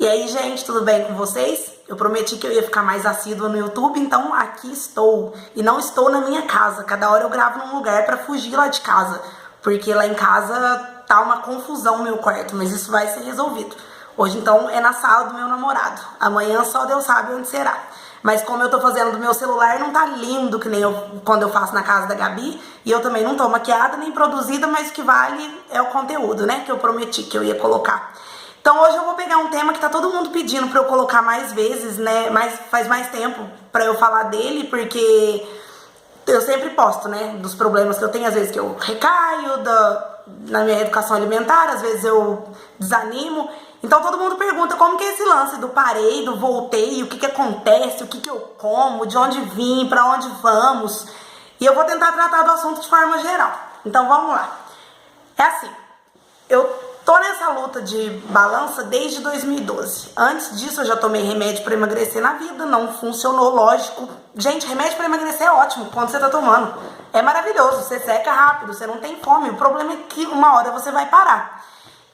E aí, gente, tudo bem com vocês? Eu prometi que eu ia ficar mais assídua no YouTube, então aqui estou. E não estou na minha casa. Cada hora eu gravo num lugar pra fugir lá de casa. Porque lá em casa tá uma confusão no meu quarto, mas isso vai ser resolvido. Hoje, então, é na sala do meu namorado. Amanhã só Deus sabe onde será. Mas como eu tô fazendo do meu celular, não tá lindo que nem quando eu faço na casa da Gabi. E eu também não tô maquiada nem produzida, mas o que vale é o conteúdo, né? Que eu prometi que eu ia colocar. Então hoje eu vou pegar um tema que tá todo mundo pedindo pra eu colocar mais vezes, né? Mas faz mais tempo pra eu falar dele, porque eu sempre posto, né? Dos problemas que eu tenho, às vezes que eu recaio na minha educação alimentar, às vezes eu desanimo. Então todo mundo pergunta como que é esse lance do parei, do voltei, o que que acontece, o que que eu como, de onde vim, pra onde vamos. E eu vou tentar tratar do assunto de forma geral. Então vamos lá. É assim, eu tô nessa luta de balança desde 2012. Antes disso eu já tomei remédio pra emagrecer na vida, não funcionou, lógico. Gente, remédio pra emagrecer é ótimo quando você tá tomando. É maravilhoso, você seca rápido, você não tem fome. O problema é que uma hora você vai parar.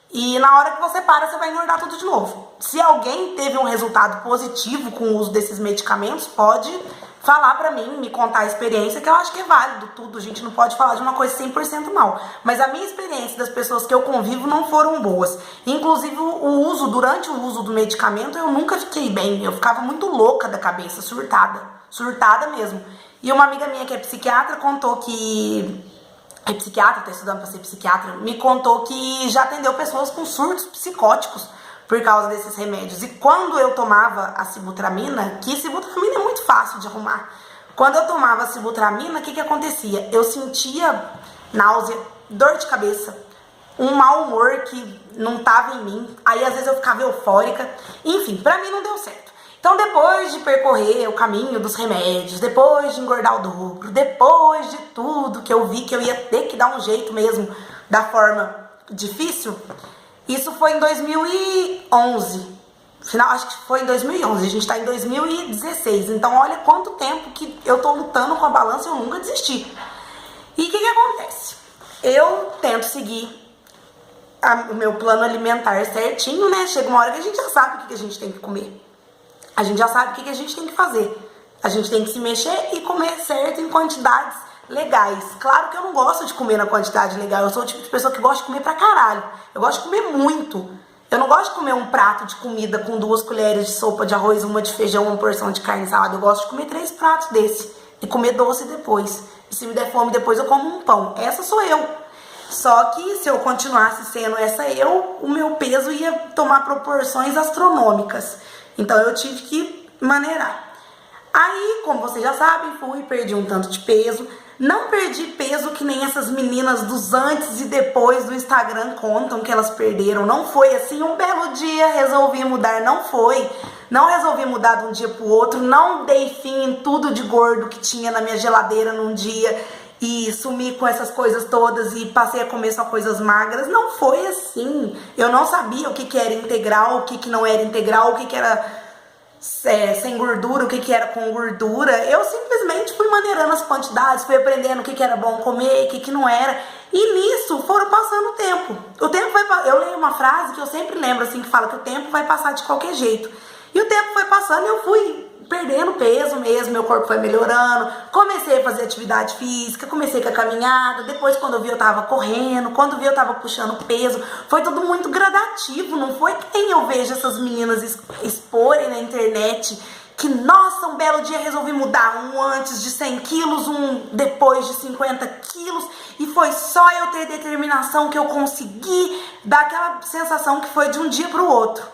E na hora que você para, você vai engordar tudo de novo. Se alguém teve um resultado positivo com o uso desses medicamentos, pode falar pra mim, me contar a experiência, que eu acho que é válido tudo. A gente não pode falar de uma coisa 100% mal. Mas a minha experiência das pessoas que eu convivo não foram boas. Inclusive, durante o uso do medicamento, eu nunca fiquei bem. Eu ficava muito louca da cabeça, surtada. Surtada mesmo. E uma amiga minha que é psiquiatra contou que... É psiquiatra, tá estudando pra ser psiquiatra, me contou que já atendeu pessoas com surtos psicóticos por causa desses remédios. E quando eu tomava a sibutramina, que sibutramina é muito fácil de arrumar. Quando eu tomava a sibutramina, o que que acontecia? Eu sentia náusea, dor de cabeça, um mau humor que não tava em mim. Aí às vezes eu ficava eufórica. Enfim, pra mim não deu certo. Então depois de percorrer o caminho dos remédios, depois de engordar o dobro, depois de tudo que eu vi que eu ia ter que dar um jeito mesmo da forma difícil, isso foi em 2011. Final, acho que foi em 2011, a gente tá em 2016. Então olha quanto tempo que eu tô lutando com a balança e eu nunca desisti. E o que que acontece? Eu tento seguir o meu plano alimentar certinho, né? Chega uma hora que a gente já sabe o que a gente tem que comer. A gente já sabe o que a gente tem que fazer. A gente tem que se mexer e comer certo em quantidades legais. Claro que eu não gosto de comer na quantidade legal. Eu sou o tipo de pessoa que gosta de comer pra caralho. Eu gosto de comer muito. Eu não gosto de comer um prato de comida com 2 colheres de sopa de arroz, uma de feijão, uma porção de carne e salada. Eu gosto de comer 3 pratos desse. E comer doce depois. E se me der fome depois eu como um pão. Essa sou eu. Só que se eu continuasse sendo essa eu, o meu peso ia tomar proporções astronômicas. Então eu tive que maneirar. Aí, como vocês já sabem, perdi um tanto de peso. Não perdi peso que nem essas meninas dos antes e depois do Instagram contam que elas perderam. Não foi assim, um belo dia resolvi mudar, não foi. Não resolvi mudar de um dia pro outro, não dei fim em tudo de gordo que tinha na minha geladeira num dia e sumi com essas coisas todas e passei a comer só coisas magras. Não foi assim. Eu não sabia o que que era integral, o que que não era integral, o que que era sem gordura, o que que era com gordura. Eu simplesmente fui maneirando as quantidades, fui aprendendo o que que era bom comer, o que que não era. E nisso foram passando o tempo. O tempo vai... Eu leio uma frase que eu sempre lembro, assim, que fala que o tempo vai passar de qualquer jeito. E o tempo foi passando e eu fui perdendo peso mesmo, meu corpo foi melhorando, comecei a fazer atividade física, comecei com a caminhada, depois quando eu vi eu tava correndo, quando eu vi eu tava puxando peso, foi tudo muito gradativo, não foi que nem eu vejo essas meninas exporem na internet, que nossa, um belo dia resolvi mudar, um antes de 100 quilos, um depois de 50 quilos, e foi só eu ter determinação que eu consegui dar aquela sensação que foi de um dia pro outro.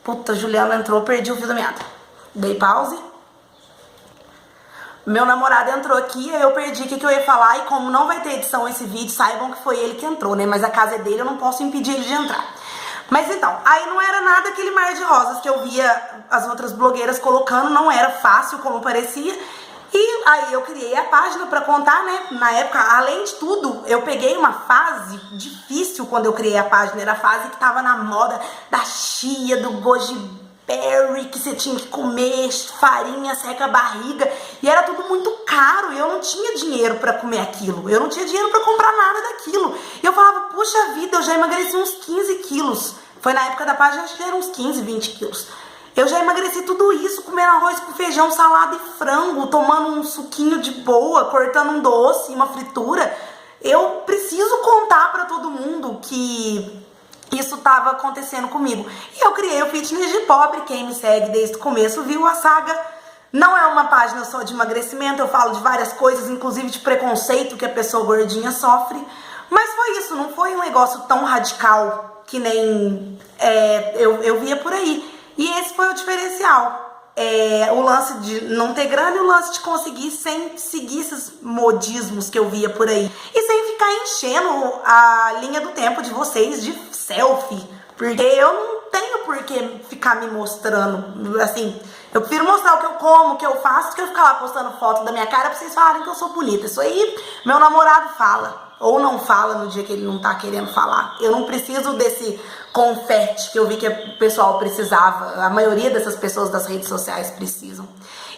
Puta, Juliana entrou, perdi o fio da meada. Dei pause. Meu namorado entrou aqui, eu perdi o que eu ia falar. E como não vai ter edição esse vídeo, saibam que foi ele que entrou, né? Mas a casa é dele, eu não posso impedir ele de entrar. Mas então, aí não era nada aquele mar de rosas que eu via as outras blogueiras colocando. Não era fácil como parecia. E aí eu criei a página pra contar, né? Na época, além de tudo, eu peguei uma fase difícil quando eu criei a página. Era a fase que tava na moda da chia, do goji berry, que você tinha que comer, farinha, seca a barriga, e era tudo muito caro, e eu não tinha dinheiro pra comer aquilo, eu não tinha dinheiro pra comprar nada daquilo, e eu falava, puxa vida, eu já emagreci uns 15 quilos, Foi na época da página, acho que eram uns 15, 20 quilos. Eu já emagreci tudo isso, comendo arroz com feijão, salada e frango, tomando um suquinho de boa, cortando um doce, uma fritura. Eu preciso contar pra todo mundo que isso estava acontecendo comigo. E eu criei o Fitness de Pobre. Quem me segue desde o começo viu a saga. Não é uma página só de emagrecimento, eu falo de várias coisas, inclusive de preconceito que a pessoa gordinha sofre. Mas foi isso, não foi um negócio tão radical que nem eu via por aí. E esse foi o diferencial. O lance de não ter grana e o lance de conseguir sem seguir esses modismos que eu via por aí. E sem ficar enchendo a linha do tempo de vocês de selfie. Porque eu não tenho por que ficar me mostrando, assim, eu prefiro mostrar o que eu como, o que eu faço, do que eu ficar lá postando foto da minha cara pra vocês falarem que eu sou bonita. Isso aí, meu namorado fala, ou não fala no dia que ele não tá querendo falar. Eu não preciso desse confete que eu vi que o pessoal precisava, a maioria dessas pessoas das redes sociais precisam.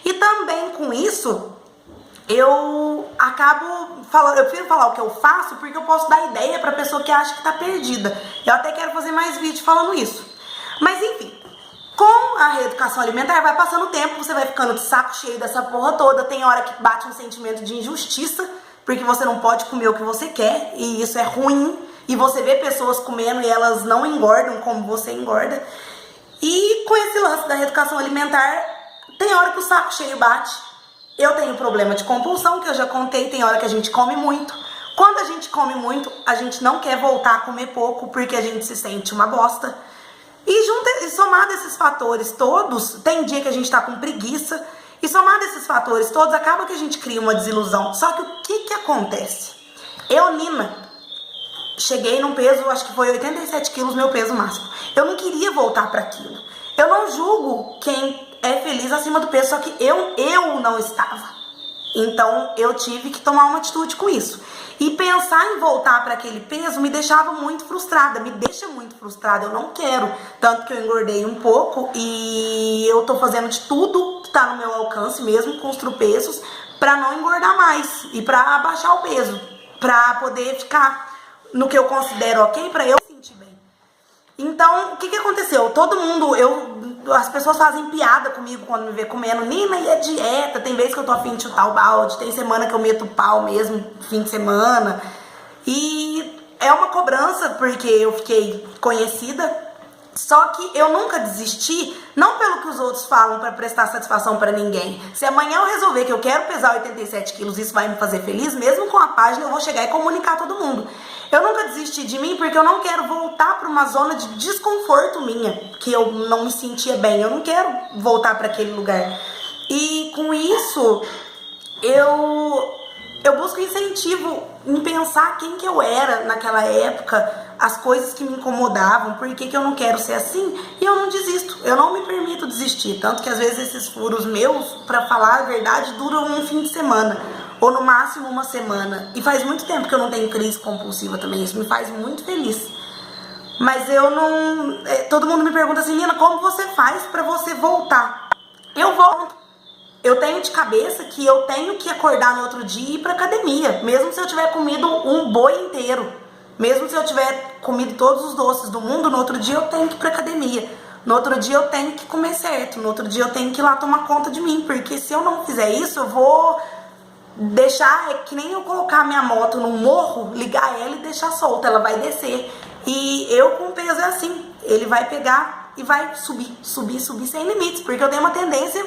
E também com isso, eu acabo falando, eu prefiro falar o que eu faço porque eu posso dar ideia pra pessoa que acha que tá perdida. Eu até quero fazer mais vídeo falando isso. Mas enfim, com a reeducação alimentar vai passando o tempo, você vai ficando de saco cheio dessa porra toda, tem hora que bate um sentimento de injustiça, porque você não pode comer o que você quer, e isso é ruim, e você vê pessoas comendo e elas não engordam como você engorda. E com esse lance da reeducação alimentar, tem hora que o saco cheio bate. Eu tenho problema de compulsão, que eu já contei, tem hora que a gente come muito. Quando a gente come muito, a gente não quer voltar a comer pouco, porque a gente se sente uma bosta. E somado esses fatores todos, tem dia que a gente tá com preguiça, e somado esses fatores todos, acaba que a gente cria uma desilusão. Só que o que acontece? Eu, Nina, cheguei num peso, acho que foi 87 quilos, meu peso máximo. Eu não queria voltar para aquilo. Eu não julgo quem é feliz acima do peso, só que eu não estava. Então eu tive que tomar uma atitude com isso. E pensar em voltar para aquele peso me deixava muito frustrada, me deixa muito frustrada, eu não quero. Tanto que eu engordei um pouco e eu tô fazendo de tudo que tá no meu alcance, mesmo com os tropeços, para não engordar mais e para abaixar o peso, para poder ficar no que eu considero ok, para eu me sentir bem. Então, o que aconteceu? Todo mundo, as pessoas fazem piada comigo quando me vê comendo. Nina, e é dieta? Tem vezes que eu tô afim de chutar o balde, tem semana que eu meto pau mesmo, fim de semana. E é uma cobrança, porque eu fiquei conhecida. Só que eu nunca desisti, não pelo que os outros falam pra prestar satisfação pra ninguém. Se amanhã eu resolver que eu quero pesar 87 quilos, isso vai me fazer feliz, mesmo com a página eu vou chegar e comunicar a todo mundo. Eu nunca desisti de mim porque eu não quero voltar pra uma zona de desconforto minha, que eu não me sentia bem, eu não quero voltar pra aquele lugar. E com isso, eu busco incentivo em pensar quem que eu era naquela época, as coisas que me incomodavam, por que eu não quero ser assim, e eu não desisto, eu não me permito desistir. Tanto que às vezes esses furos meus, pra falar a verdade, duram um fim de semana, ou no máximo uma semana. E faz muito tempo que eu não tenho crise compulsiva também, isso me faz muito feliz. Mas eu não... Todo mundo me pergunta assim, Nina, como você faz pra você voltar? Eu volto. Eu tenho de cabeça que eu tenho que acordar no outro dia e ir pra academia, mesmo se eu tiver comido um boi inteiro. Mesmo se eu tiver comido todos os doces do mundo, no outro dia eu tenho que ir pra academia. No outro dia eu tenho que comer certo. No outro dia eu tenho que ir lá tomar conta de mim. Porque se eu não fizer isso, eu vou deixar... É que nem eu colocar minha moto no morro, ligar ela e deixar solta. Ela vai descer. E eu com peso é assim. Ele vai pegar e vai subir, subir, subir sem limites. Porque eu tenho uma tendência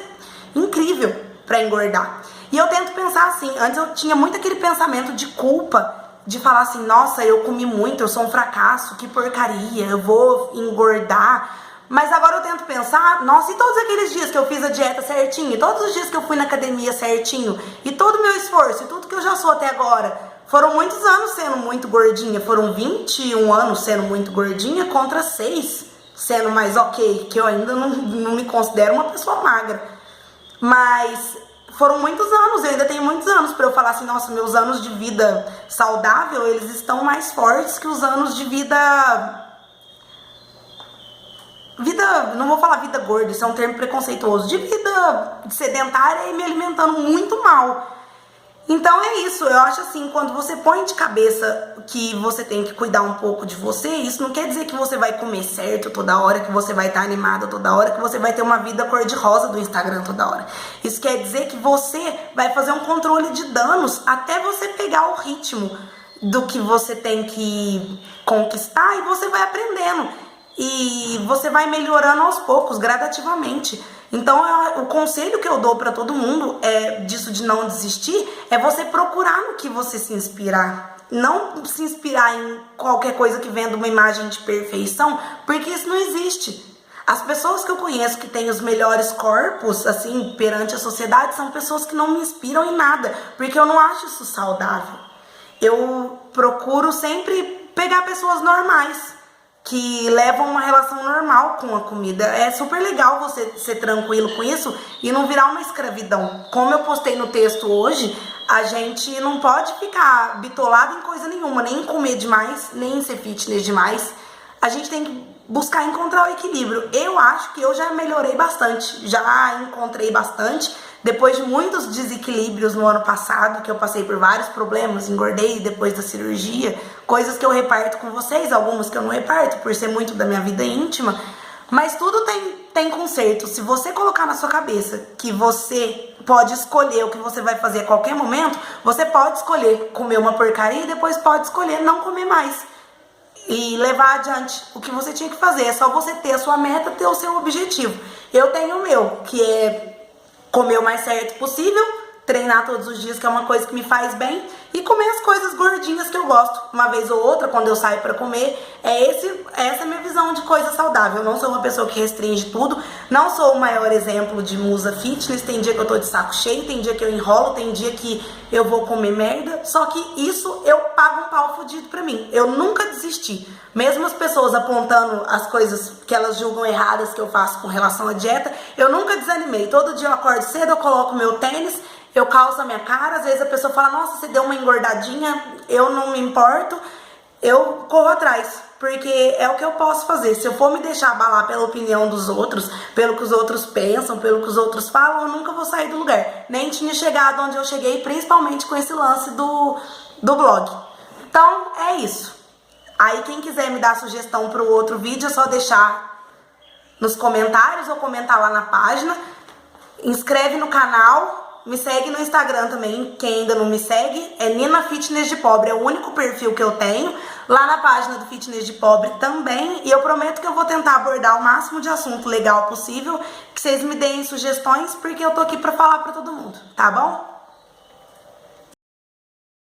incrível pra engordar. E eu tento pensar assim. Antes eu tinha muito aquele pensamento de culpa, de falar assim, nossa, eu comi muito, eu sou um fracasso, que porcaria, eu vou engordar. Mas agora eu tento pensar, nossa, e todos aqueles dias que eu fiz a dieta certinho, e todos os dias que eu fui na academia certinho, e todo o meu esforço, e tudo que eu já sou até agora, foram muitos anos sendo muito gordinha, foram 21 anos sendo muito gordinha, contra 6 sendo mais ok, que eu ainda não me considero uma pessoa magra. Mas... foram muitos anos, eu ainda tenho muitos anos pra eu falar assim, nossa, meus anos de vida saudável, eles estão mais fortes que os anos de vida, não vou falar vida gorda, isso é um termo preconceituoso, de vida sedentária e me alimentando muito mal. Então é isso, eu acho assim, quando você põe de cabeça que você tem que cuidar um pouco de você, isso não quer dizer que você vai comer certo toda hora, que você vai estar animada toda hora, que você vai ter uma vida cor-de-rosa do Instagram toda hora. Isso quer dizer que você vai fazer um controle de danos até você pegar o ritmo do que você tem que conquistar e você vai aprendendo. E você vai melhorando aos poucos, gradativamente. Então, o conselho que eu dou pra todo mundo disso de não desistir é você procurar no que você se inspirar. Não se inspirar em qualquer coisa que venda uma imagem de perfeição, porque isso não existe. As pessoas que eu conheço que têm os melhores corpos, assim, perante a sociedade, são pessoas que não me inspiram em nada, porque eu não acho isso saudável. Eu procuro sempre pegar pessoas normais, que levam uma relação normal com a comida. É super legal você ser tranquilo com isso e não virar uma escravidão. Como eu postei no texto hoje, a gente não pode ficar bitolado em coisa nenhuma, nem em comer demais, nem em ser fitness demais. A gente tem que buscar encontrar o equilíbrio. Eu acho que eu já melhorei bastante, já encontrei bastante. Depois de muitos desequilíbrios no ano passado, que eu passei por vários problemas, engordei depois da cirurgia, coisas que eu reparto com vocês, algumas que eu não reparto, por ser muito da minha vida íntima, mas tudo tem conserto. Se você colocar na sua cabeça que você pode escolher o que você vai fazer a qualquer momento, você pode escolher comer uma porcaria e depois pode escolher não comer mais. E levar adiante o que você tinha que fazer. É só você ter a sua meta, ter o seu objetivo. Eu tenho o meu, que é comer o mais certo possível, treinar todos os dias, que é uma coisa que me faz bem, e comer as coisas gordinhas que eu gosto, uma vez ou outra, quando eu saio pra comer. Essa é a minha visão de coisa saudável. Eu não sou uma pessoa que restringe tudo, não sou o maior exemplo de musa fitness. Tem dia que eu tô de saco cheio, tem dia que eu enrolo, tem dia que eu vou comer merda, só que isso eu pago um pau fudido pra mim. Eu nunca desisti. Mesmo as pessoas apontando as coisas que elas julgam erradas que eu faço com relação à dieta, eu nunca desanimei. Todo dia eu acordo cedo, eu coloco meu tênis, eu calço a minha cara. Às vezes a pessoa fala, nossa, você deu uma engordadinha, eu não me importo, eu corro atrás, porque é o que eu posso fazer. Se eu for me deixar abalar pela opinião dos outros, pelo que os outros pensam, pelo que os outros falam, eu nunca vou sair do lugar. Nem tinha chegado onde eu cheguei, principalmente com esse lance do blog. Então, é isso. Aí quem quiser me dar sugestão para o outro vídeo, é só deixar nos comentários ou comentar lá na página. Inscreve no canal. Me segue no Instagram também, quem ainda não me segue, é Nina Fitness de Pobre, é o único perfil que eu tenho. Lá na página do Fitness de Pobre também, e eu prometo que eu vou tentar abordar o máximo de assunto legal possível, que vocês me deem sugestões, porque eu tô aqui pra falar pra todo mundo, tá bom?